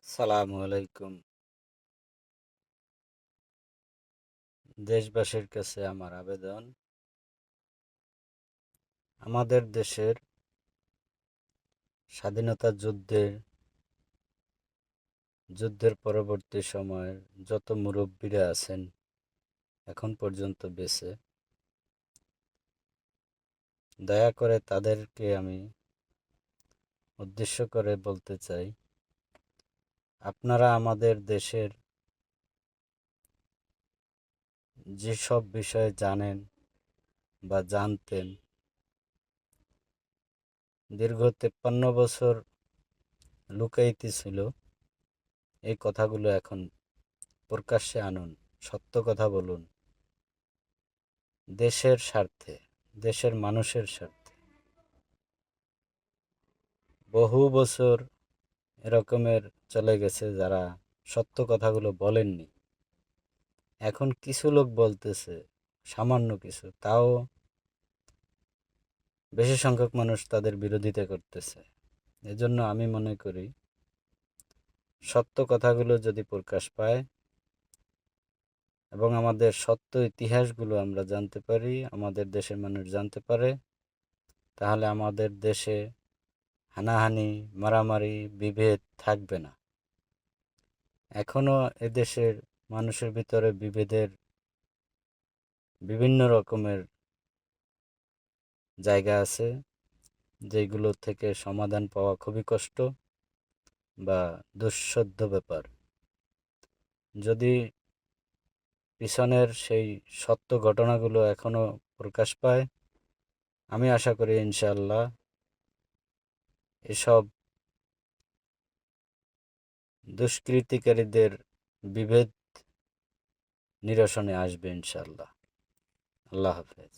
সালামু আলাইকুম। দেশবাসীর কাছে আমার আবেদন, আমাদের দেশের স্বাধীনতা যুদ্ধের পরবর্তী সময়ের যত মুরব্বীরা আছেন এখন পর্যন্ত বেঁচে, দয়া করে তাদেরকে আমি উদ্দেশ্য করে বলতে চাই, আপনারা আমাদের দেশের যেসব বিষয়ে জানেন বা জানতেন, দীর্ঘ 53 বছর লুকায়িত ছিল, এই কথাগুলো এখন প্রকাশ্যে আনুন, সত্য কথা বলুন, দেশের স্বার্থে, দেশের মানুষের স্বার্থে। বহু বছর এরকমের চলে গেছে যারা সত্য কথাগুলো বলেননি। এখন কিছু লোক বলতেছে, সামান্য কিছু, তাও বেশি সংখ্যক মানুষ তাদের বিরোধিতা করতেছে। এজন্য আমি মনে করি সত্য কথাগুলো যদি প্রকাশ পায় এবং আমাদের সত্য ইতিহাসগুলো আমরা জানতে পারি, আমাদের দেশের মানুষ জানতে পারে, তাহলে আমাদের দেশে হানাহানি, মারামারি, বিভেদ থাকবে না। এখনো এদেশের মানুষের ভিতরে বিভেদের বিভিন্ন রকমের জায়গা আছে, যেগুলো থেকে সমাধান পাওয়া খুবই কষ্ট বা দুঃসাধ্য ব্যাপার। যদি পিছনের সেই সত্য ঘটনাগুলো এখনো প্রকাশ পায়, আমি আশা করি ইনশাআল্লাহ এসব দুষ্কৃতিকারীদের বিভেদ নিরসনে আসবে ইনশাআল্লাহ। আল্লাহ হাফেজ।